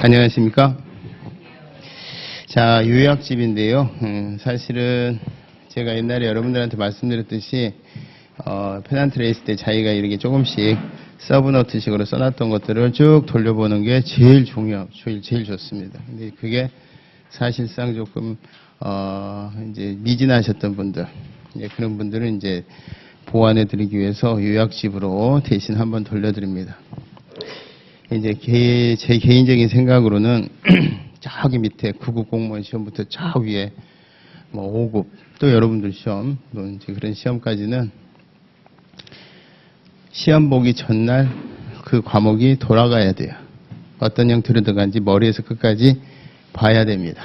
안녕하십니까. 자, 요약집인데요. 사실은 제가 옛날에 여러분들한테 말씀드렸듯이 페넌트 레이스 때 자기가 이렇게 조금씩 서브노트식으로 써놨던 것들을 쭉 돌려보는 게 제일 제일 좋습니다. 근데 그게 사실상 조금 이제 미진하셨던 분들, 그런 분들은 이제 보완해드리기 위해서 요약집으로 대신 한번 돌려드립니다. 이제 제 개인적인 생각으로는 저기 밑에 9급 공무원 시험부터 저 위에 뭐 5급 또 여러분들 시험 이제 그런 시험까지는 시험 보기 전날 그 과목이 돌아가야 돼요. 어떤 형태로 들어간지 머리에서 끝까지 봐야 됩니다.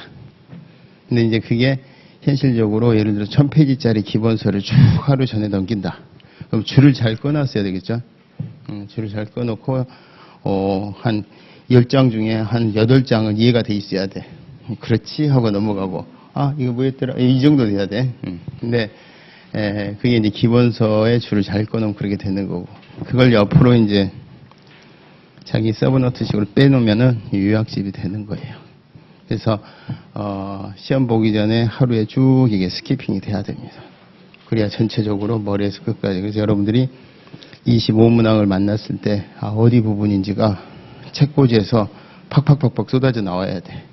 근데 이제 그게 현실적으로 예를 들어 1000페이지짜리 기본서를 쭉 하루 전에 넘긴다. 그럼 줄을 잘 끊었어야 되겠죠. 줄을 잘 끊어놓고 한 10장 중에 한 8장은 이해가 돼 있어야 돼. 그렇지 하고 넘어가고 이거 뭐였더라? 이 정도 돼야 돼. 근데 그게 이제 기본서에 줄을 잘 끊으면 그렇게 되는 거고, 그걸 옆으로 이제 자기 서브노트식으로 빼놓으면은 요약집이 되는 거예요. 그래서 시험 보기 전에 하루에 쭉 이게 스키핑이 돼야 됩니다. 그래야 전체적으로 머리에서 끝까지. 그래서 여러분들이 25문항을 만났을 때 어디 부분인지가 책꽂이에서 팍팍팍팍 쏟아져 나와야 돼.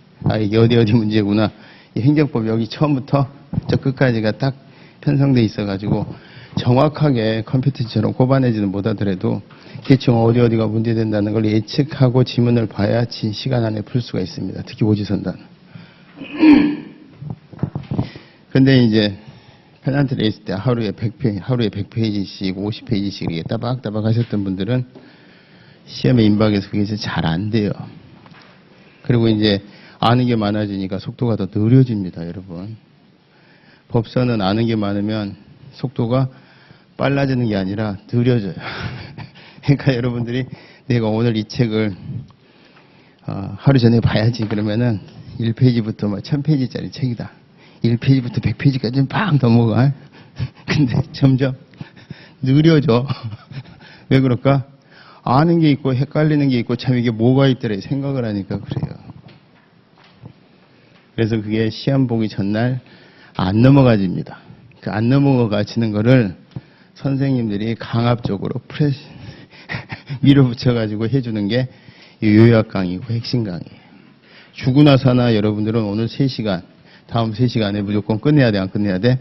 이게 어디 문제구나. 이 행정법 여기 처음부터 저 끝까지가 딱 편성돼 있어가지고 정확하게 컴퓨터처럼 꼽아내지는 못하더라도 대충 어디가 문제된다는 걸 예측하고 지문을 봐야 시간 안에 풀 수가 있습니다. 특히 오지선단. 근데 이제 페넌트 레이스 때 하루에 100페이지씩 50페이지씩 이렇게 따박따박 하셨던 분들은 시험에 임박해서 그게 잘 안 돼요. 그리고 이제 아는 게 많아지니까 속도가 더 느려집니다, 여러분. 법서는 아는 게 많으면 속도가 빨라지는 게 아니라 느려져요. 그러니까 여러분들이 내가 오늘 이 책을 하루 전에 봐야지 그러면은 1페이지부터 막 1000페이지짜리 책이다. 1페이지부터 100페이지까지는 팍 넘어가. 근데 점점 느려져. 왜 그럴까? 아는 게 있고 헷갈리는 게 있고 참 이게 뭐가 있더래 생각을 하니까 그래요. 그래서 그게 시험 보기 전날 안 넘어가집니다. 그 안 넘어가지는 거를 선생님들이 강압적으로 밀어붙여가지고 해주는 게 요약 강의고 핵심 강의예요. 죽으나 사나 여러분들은 오늘 3시간, 다음 3시간에 무조건 끝내야 돼, 안 끝내야 돼?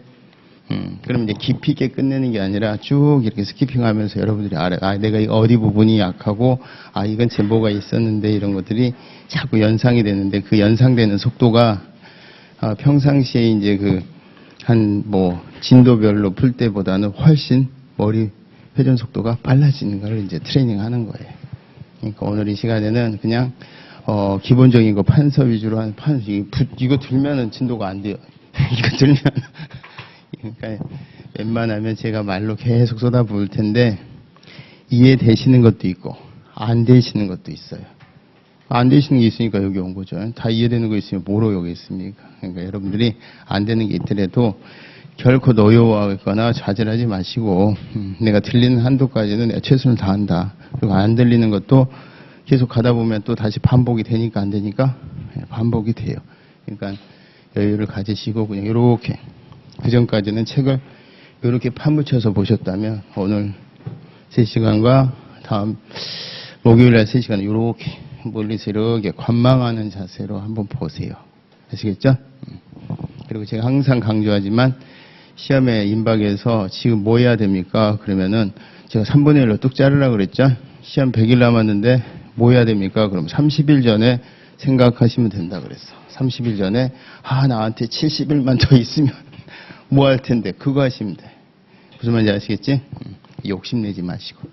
그럼 이제 깊이 있게 끝내는 게 아니라 쭉 이렇게 스키핑 하면서 여러분들이 알아요. 내가 어디 부분이 약하고, 이건 제보가 있었는데 이런 것들이 자꾸 연상이 되는데 그 연상되는 속도가 평상시에 이제 진도별로 풀 때보다는 훨씬 머리 회전 속도가 빨라지는 걸 이제 트레이닝 하는 거예요. 그러니까 오늘 이 시간에는 그냥 기본적인 거 판서 위주로 이거 들면은 진도가 안 돼요. 이거 들면 그러니까 웬만하면 제가 말로 계속 쏟아부을 텐데 이해되시는 것도 있고 안 되시는 것도 있어요. 안 되시는 게 있으니까 여기 온 거죠. 다 이해되는 거 있으면 뭐로 여기 있습니까? 그러니까 여러분들이 안 되는 게 있더라도 결코 노여워하거나 좌절하지 마시고 내가 들리는 한도까지는 내가 최선을 다한다. 그리고 안 들리는 것도 계속 가다 보면 또 다시 반복이 되니까 안 되니까 반복이 돼요. 그러니까 여유를 가지시고 그냥 이렇게 그전까지는 책을 이렇게 파묻혀서 보셨다면 오늘 3시간과 다음 목요일날 3시간은 이렇게 멀리서 이렇게 관망하는 자세로 한번 보세요. 아시겠죠? 그리고 제가 항상 강조하지만 시험에 임박해서 지금 뭐 해야 됩니까? 그러면은 제가 3분의 1로 뚝 자르라고 그랬죠? 시험 100일 남았는데 뭐 해야 됩니까? 그럼 30일 전에 생각하시면 된다 그랬어. 30일 전에 나한테 70일만 더 있으면 뭐 할 텐데 그거 하시면 돼. 무슨 말인지 아시겠지? 욕심내지 마시고.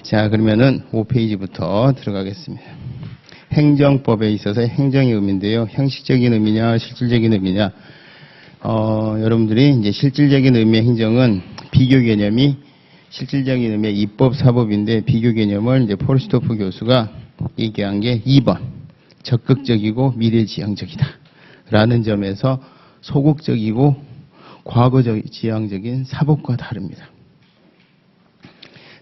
자, 그러면은 5페이지부터 들어가겠습니다. 행정법에 있어서 행정의 의미인데요. 형식적인 의미냐 실질적인 의미냐. 여러분들이 이제 실질적인 의미의 행정은 비교 개념이 실질적인 의미의 입법 사법인데 비교 개념을 이제 포르스토프 교수가 얘기한 게 2번 적극적이고 미래지향적이다 라는 점에서 소극적이고 과거지향적인 사법과 다릅니다.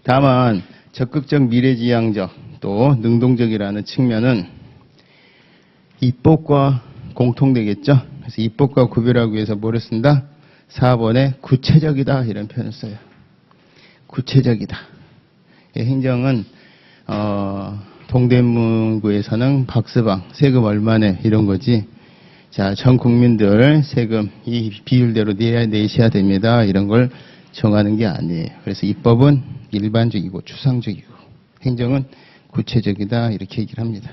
다만 적극적 미래지향적 또 능동적이라는 측면은 입법과 공통되겠죠. 그래서 입법과 구별하기 위해서 뭐를 쓴다? 4번에 구체적이다 이런 표현을 써요. 구체적이다. 행정은 동대문구에서는 박스방 세금 얼마네 이런 거지. 자, 전 국민들 세금 이 비율대로 내셔야 됩니다. 이런 걸 정하는 게 아니에요. 그래서 입법은 일반적이고 추상적이고 행정은 구체적이다 이렇게 얘기를 합니다.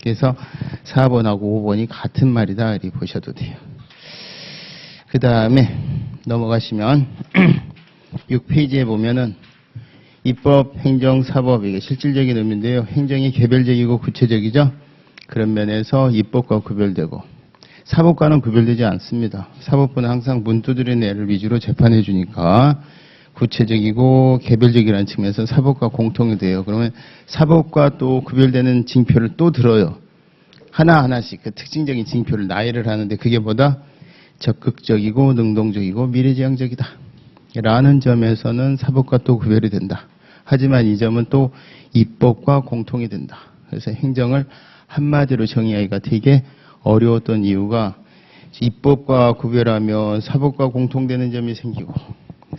그래서 4번하고 5번이 같은 말이다 이렇게 보셔도 돼요. 그 다음에 넘어가시면 6페이지에 보면은 입법, 행정, 사법 이게 실질적인 의미인데요. 행정이 개별적이고 구체적이죠. 그런 면에서 입법과 구별되고 사법과는 구별되지 않습니다. 사법부는 항상 문 두드리는 애를 위주로 재판해 주니까 구체적이고 개별적이라는 측면에서 사법과 공통이 돼요. 그러면 사법과 또 구별되는 징표를 또 들어요. 하나하나씩 그 특징적인 징표를 나열을 하는데 그게 뭐다? 적극적이고 능동적이고 미래지향적이다. 라는 점에서는 사법과 또 구별이 된다. 하지만 이 점은 또 입법과 공통이 된다. 그래서 행정을 한마디로 정의하기가 되게 어려웠던 이유가 입법과 구별하면 사법과 공통되는 점이 생기고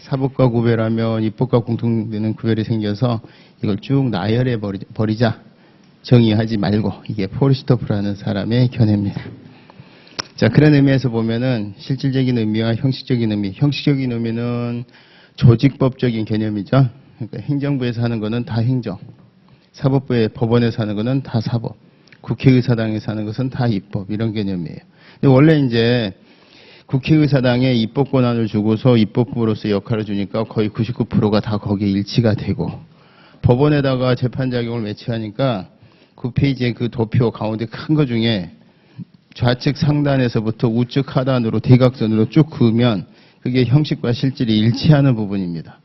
사법과 구별하면 입법과 공통되는 구별이 생겨서 이걸 쭉 나열해 버리자. 정의하지 말고 이게 포리스토프라는 사람의 견해입니다. 자, 그런 의미에서 보면은 실질적인 의미와 형식적인 의미. 형식적인 의미는 조직법적인 개념이죠. 그러니까 행정부에서 하는 거는 다 행정, 사법부의 법원에서 하는 거는 다 사법, 국회의사당에서 하는 것은 다 입법 이런 개념이에요. 근데 원래 이제 국회의사당에 입법 권한을 주고서 입법부로서 역할을 주니까 거의 99%가 다 거기에 일치가 되고 법원에다가 재판작용을 매치하니까 9페이지에 그 도표 가운데 큰 거 중에 좌측 상단에서부터 우측 하단으로 대각선으로 쭉 그으면 그게 형식과 실질이 일치하는 부분입니다.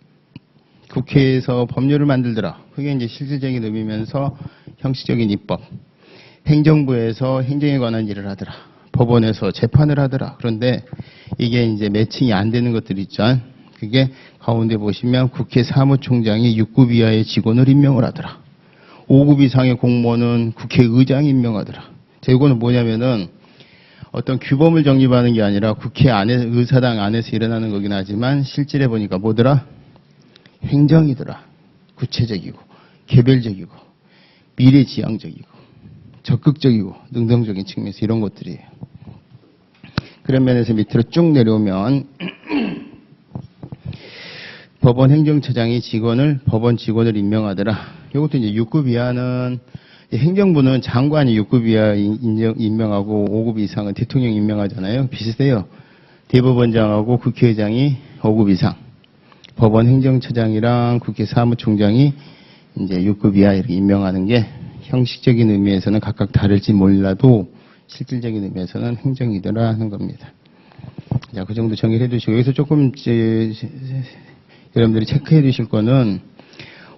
국회에서 법률을 만들더라. 그게 이제 실질적인 의미면서 형식적인 입법. 행정부에서 행정에 관한 일을 하더라. 법원에서 재판을 하더라. 그런데 이게 이제 매칭이 안 되는 것들 있죠. 그게 가운데 보시면 국회 사무총장이 6급 이하의 직원을 임명을 하더라. 5급 이상의 공무원은 국회의장이 임명하더라. 자, 이거는 뭐냐면은 어떤 규범을 정립하는 게 아니라 국회 안에, 의사당 안에서 일어나는 거긴 하지만 실질에 보니까 뭐더라? 행정이더라. 구체적이고, 개별적이고, 미래지향적이고, 적극적이고, 능동적인 측면에서 이런 것들이에요. 그런 면에서 밑으로 쭉 내려오면 법원 행정처장이 법원 직원을 임명하더라. 이것도 이제 6급 이하는 행정부는 장관이 6급 이하 임명하고 5급 이상은 대통령 임명하잖아요. 비슷해요. 대법원장하고 국회의장이 5급 이상. 법원 행정처장이랑 국회 사무총장이 이제 6급 이하 이렇게 임명하는 게 형식적인 의미에서는 각각 다를지 몰라도 실질적인 의미에서는 행정이더라 하는 겁니다. 자, 그 정도 정리를 해두시고 여기서 조금 여러분들이 체크해 두실 거는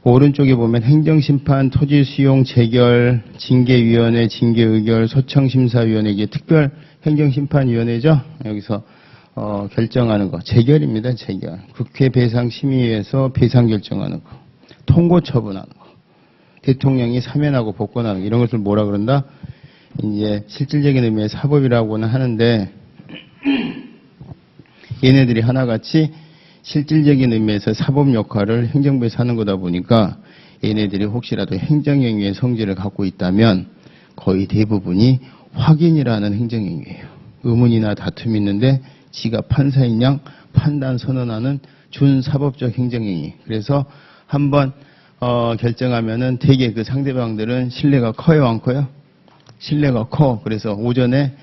오른쪽에 보면 행정심판, 토지수용, 재결, 징계위원회, 징계의결, 소청심사위원회 이게 특별 행정심판위원회죠. 여기서 결정하는 거. 재결입니다. 재결. 국회 배상심의회에서 배상 결정하는 거. 통고 처분하는 거. 대통령이 사면하고 복권하는 거. 이런 것을 뭐라 그런다? 이제 실질적인 의미의 사법이라고는 하는데 얘네들이 하나같이 실질적인 의미에서 사법 역할을 행정부에서 하는 거다 보니까 얘네들이 혹시라도 행정행위의 성질을 갖고 있다면 거의 대부분이 확인이라는 행정행위예요. 의문이나 다툼이 있는데 지가 판사인 양 판단 선언하는 준사법적 행정행위. 그래서 한번 결정하면은 되게 그 상대방들은 신뢰가 커요, 안 커요? 신뢰가 커. 그래서 오전에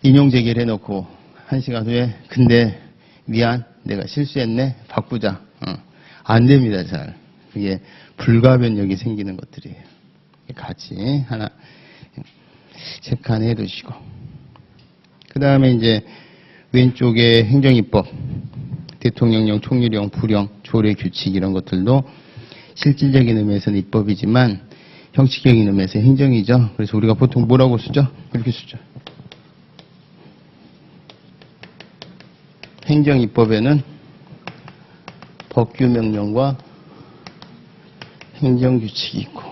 인용제기를 해놓고 1시간 후에 근데 미안 내가 실수했네 바꾸자. 안 됩니다. 잘. 그게 불가변력이 생기는 것들이에요. 같이 하나 체크 하나 해두시고 그 다음에 이제 왼쪽에 행정입법 대통령령, 총리령, 부령, 조례, 규칙 이런 것들도 실질적인 의미에서는 입법이지만 형식적인 의미에서 행정이죠. 그래서 우리가 보통 뭐라고 쓰죠? 이렇게 쓰죠. 행정입법에는 법규명령과 행정규칙이 있고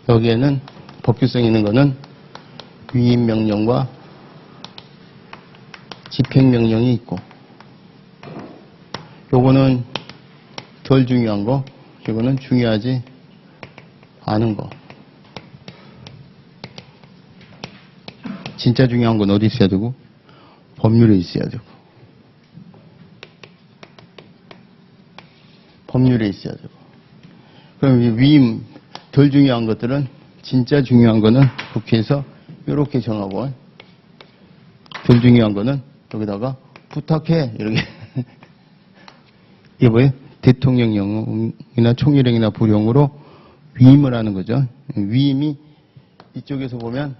여기에는 법규성 있는 거는 위임명령과 집행명령이 있고, 요거는 덜 중요한 거, 이거는 중요하지 않은 거. 진짜 중요한 건 어디 있어야 되고? 법률에 있어야 되고. 법률에 있어야 되고. 그럼 이 위임, 덜 중요한 것들은, 진짜 중요한 거는 국회에서 이렇게 정하고, 덜 중요한 거는 여기다가 부탁해, 이렇게. 이게 뭐예요? 대통령령이나 총리령이나 부령으로 위임을 하는 거죠. 위임이 이쪽에서 보면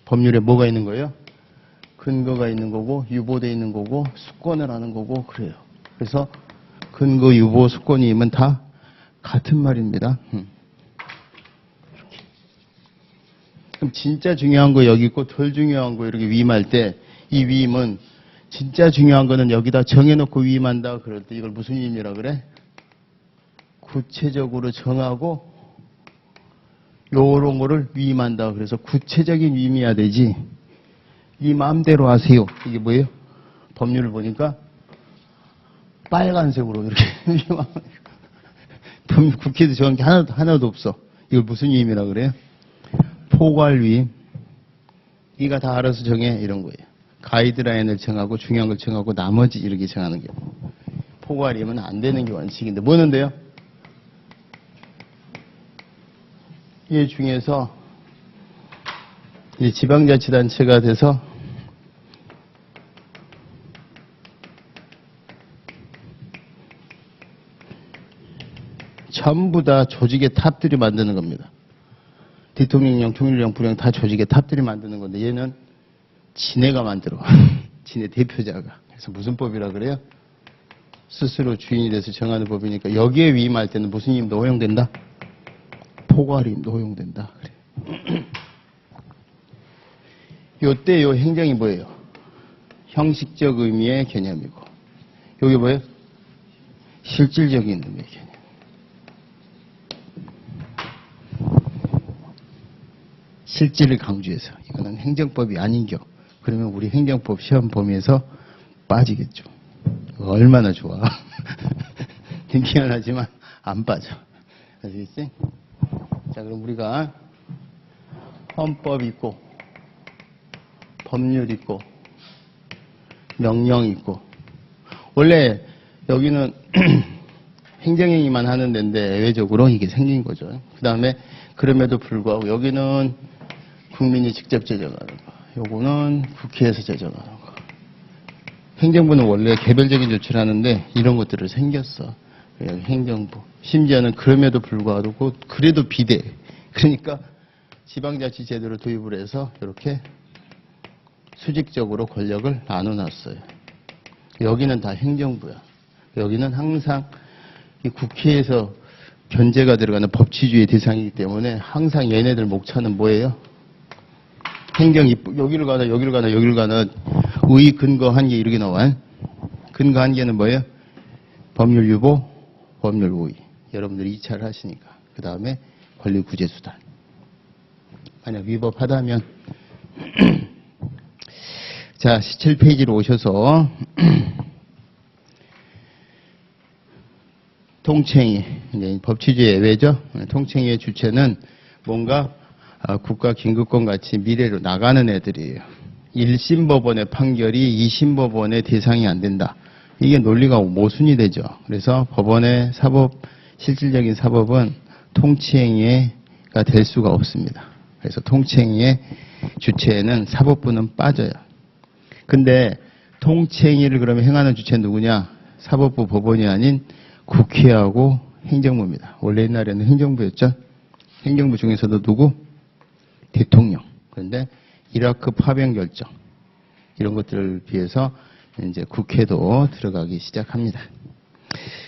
법률에 뭐가 있는 거예요? 근거가 있는 거고, 유보되어 있는 거고, 수권을 하는 거고, 그래요. 그래서 근거, 유보, 수권이면 다 같은 말입니다. 그럼 진짜 중요한 거 여기 있고, 덜 중요한 거 이렇게 위임할 때, 이 위임은 진짜 중요한 거는 여기다 정해놓고 위임한다. 그럴 때 이걸 무슨 위임이라 그래? 구체적으로 정하고 요런 거를 위임한다. 그래서 구체적인 위임이어야 되지. 이 마음대로 하세요. 이게 뭐예요? 법률을 보니까 빨간색으로 이렇게 국회에서 정한 게 하나도 없어. 이걸 무슨 위임이라 그래요? 포괄 위임. 네가 다 알아서 정해 이런 거예요. 가이드라인을 정하고 중요한 걸 정하고 나머지 이렇게 정하는 게 포괄이면 안 되는 게 원칙인데 뭐는데요? 이 중에서 이 지방자치단체가 돼서 전부 다 조직의 탑들이 만드는 겁니다. 대통령령, 총리령, 부령 다 조직의 탑들이 만드는 건데 얘는 지네가 만들어. 지네 대표자가. 그래서 무슨 법이라 그래요? 스스로 주인이 돼서 정하는 법이니까 여기에 위임할 때는 무슨 위임도 허용된다? 포괄위임도 허용된다. 그래요. 요때 요 행정이 뭐예요? 형식적 의미의 개념이고 여기 뭐예요? 실질적인 의미의 개념. 실질을 강조해서 이거는 행정법이 아닌겨. 그러면 우리 행정법 시험 범위에서 빠지겠죠. 얼마나 좋아. 희한하지만 안 빠져. 아시겠지? 자, 그럼 우리가 헌법 있고 법률 있고 명령 있고 원래 여기는 행정행위만 하는 데인데 예외적으로 이게 생긴 거죠. 그 다음에 그럼에도 불구하고 여기는 국민이 직접 제정하는 거. 요거는 국회에서 제정하는 거. 행정부는 원래 개별적인 조치를 하는데 이런 것들을 생겼어. 행정부. 심지어는 그럼에도 불구하고 그래도 비대. 그러니까 지방자치 제도를 도입을 해서 이렇게 수직적으로 권력을 나눠놨어요. 여기는 다 행정부야. 여기는 항상 이 국회에서 견제가 들어가는 법치주의 대상이기 때문에 항상 얘네들 목차는 뭐예요? 행정이 여기를 가나 여기를 가나 여기를 가나 의 근거 한계 이렇게 나와요. 근거 한계는 뭐예요? 법률 유보, 법률 우의. 여러분들이 2차를 하시니까. 그 다음에 권리 구제 수단. 만약 위법하다면 자 17페이지로 오셔서 통칭이 이제 법치주의 예외죠. 통칭의 주체는 뭔가 국가 긴급권 같이 미래로 나가는 애들이에요. 1심 법원의 판결이 2심 법원의 대상이 안 된다. 이게 논리가 모순이 되죠. 그래서 법원의 사법 실질적인 사법은 통치행위가 될 수가 없습니다. 그래서 통치행위의 주체에는 사법부는 빠져요. 근데 통치행위를 그러면 행하는 주체는 누구냐? 사법부 법원이 아닌 국회하고 행정부입니다. 원래 옛날에는 행정부였죠. 행정부 중에서도 누구? 대통령. 그런데 이라크 파병 결정 이런 것들을 비해서 이제 국회도 들어가기 시작합니다.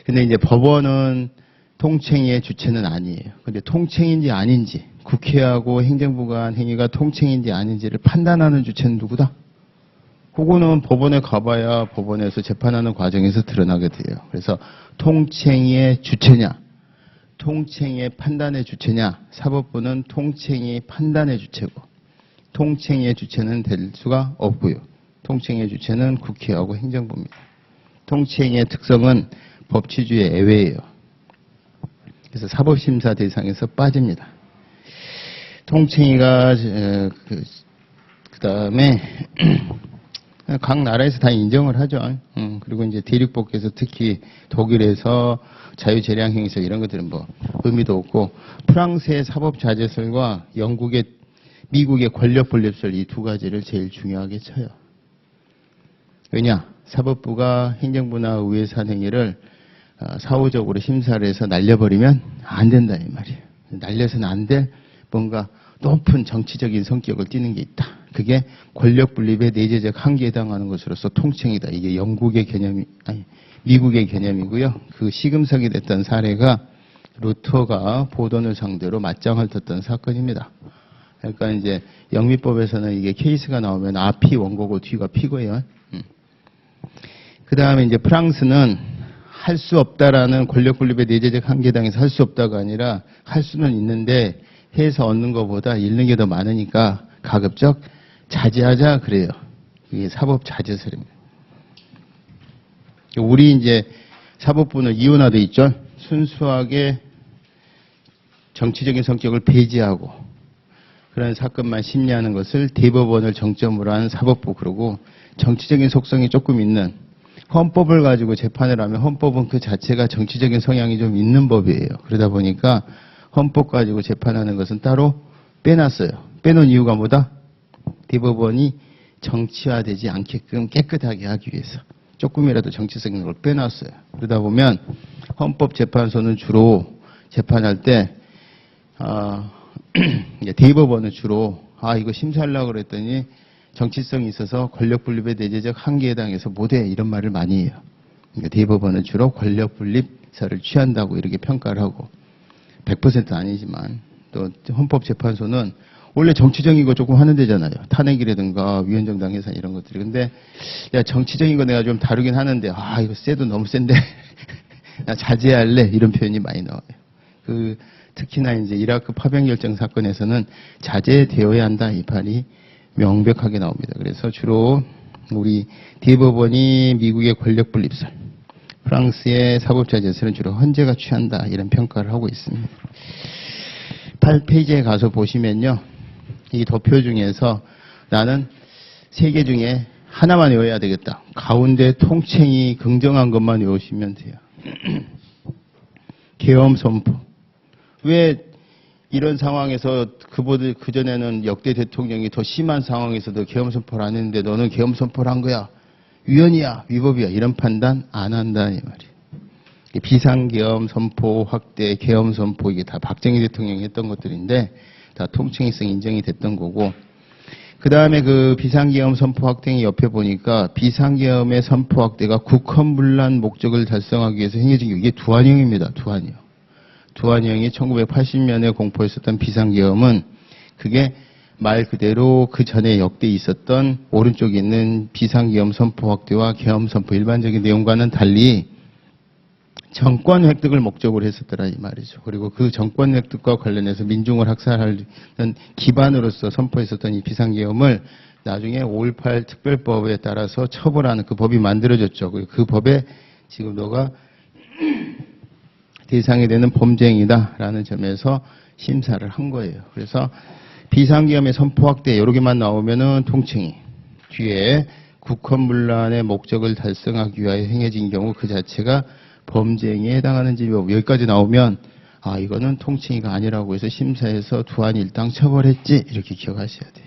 근데 이제 법원은 통칭의 주체는 아니에요. 근데 통칭인지 아닌지 국회하고 행정부가 한 행위가 통칭인지 아닌지를 판단하는 주체는 누구다? 그거는 법원에 가봐야 법원에서 재판하는 과정에서 드러나게 돼요. 그래서 통칭의 주체냐, 통칭의 판단의 주체냐, 사법부는 통칭이 판단의 주체고, 통칭의 주체는 될 수가 없고요. 통칭의 주체는 국회하고 행정부입니다. 통칭의 특성은 법치주의 애외예요. 그래서 사법심사 대상에서 빠집니다. 통칭이가 그다음에 각 나라에서 다 인정을 하죠. 그리고 이제 대륙법계에서 특히 독일에서 자유재량행위설 이런 것들은 뭐 의미도 없고, 프랑스의 사법자재설과 미국의 권력분립설 이 두 가지를 제일 중요하게 쳐요. 왜냐? 사법부가 행정부나 의회 산행위를 사후적으로 심사를 해서 날려버리면 안 된다 이 말이에요. 날려서는 안 될 뭔가 높은 정치적인 성격을 띠는 게 있다. 그게 권력분립의 내재적 한계에 해당하는 것으로서 통칭이다. 이게 미국의 개념이고요. 그 시금석이 됐던 사례가 루터가 보던을 상대로 맞짱을 떴던 사건입니다. 그러니까 이제 영미법에서는 이게 케이스가 나오면 앞이 원고고 뒤가 피고예요. 그 다음에 이제 프랑스는 할 수 없다라는 권력분립의 내재적 한계에 당해서 할 수 없다가 아니라 할 수는 있는데 해서 얻는 것보다 잃는 게 더 많으니까 가급적 자제하자 그래요. 이게 사법 자제설입니다. 우리 이제 사법부는 이원화돼 있죠. 순수하게 정치적인 성격을 배제하고 그런 사건만 심리하는 것을 대법원을 정점으로 하는 사법부, 그러고 정치적인 속성이 조금 있는 헌법을 가지고 재판을 하면 헌법은 그 자체가 정치적인 성향이 좀 있는 법이에요. 그러다 보니까 헌법 가지고 재판하는 것은 따로 빼놨어요. 빼놓은 이유가 뭐다? 대법원이 정치화되지 않게끔 깨끗하게 하기 위해서 조금이라도 정치성인 걸 빼놨어요. 그러다 보면 헌법재판소는 주로 재판할 때 대법원은 주로 이거 심사하려고 그랬더니 정치성이 있어서 권력분립의 내재적 한계에 해당해서 못해 이런 말을 많이 해요. 그러니까 대법원은 주로 권력분립설을 취한다고 이렇게 평가를 하고, 100% 아니지만 또 헌법재판소는 원래 정치적인 거 조금 하는 데잖아요. 탄핵이라든가 위헌정당 해산 이런 것들이. 근데 야, 정치적인 거 내가 좀 다루긴 하는데 이거 세도 너무 센데 나 자제할래 이런 표현이 많이 나와요. 특히나 이제 이라크 파병 결정 사건에서는 자제되어야 한다 이 판이 명백하게 나옵니다. 그래서 주로 우리 대법원이 미국의 권력분립설, 프랑스의 사법자재설은 주로 헌재가 취한다 이런 평가를 하고 있습니다. 8페이지에 가서 보시면요. 이 도표 중에서 나는 3개 중에 하나만 외워야 되겠다. 가운데 통칭이 긍정한 것만 외우시면 돼요. 계엄 선포. 왜 이런 상황에서 그전에는 역대 대통령이 더 심한 상황에서도 계엄 선포를 안 했는데 너는 계엄 선포를 한 거야. 위헌이야, 위법이야. 이런 판단 안 한다 이 말이에요. 비상계엄 선포 확대, 계엄 선포 이게 다 박정희 대통령이 했던 것들인데 다 통칭성 인정이 됐던 거고, 그 다음에 그 비상계엄 선포 확대의 옆에 보니까 비상계엄의 선포 확대가 국헌문란 목적을 달성하기 위해서 행해진 게 이게 두한령입니다. 두한령. 두한령이 1980년에 공포했었던 비상계엄은 그게 말 그대로 그 전에 역대 있었던 오른쪽에 있는 비상계엄 선포 확대와 계엄 선포 일반적인 내용과는 달리 정권 획득을 목적으로 했었더라 이 말이죠. 그리고 그 정권 획득과 관련해서 민중을 학살하는 기반으로서 선포했었던 이 비상계엄을 나중에 5.18 특별법에 따라서 처벌하는 그 법이 만들어졌죠. 그리고 그 법에 지금 너가 대상이 되는 범죄행위다라는 점에서 심사를 한 거예요. 그래서 비상계엄의 선포 확대 여러 개만 나오면은 통칭이, 뒤에 국헌문란의 목적을 달성하기 위하여 행해진 경우 그 자체가 범죄행위에 해당하는 지법 여기까지 나오면 이거는 통칭이가 아니라고 해서 심사해서 두한 일당 처벌했지 이렇게 기억하셔야 돼요.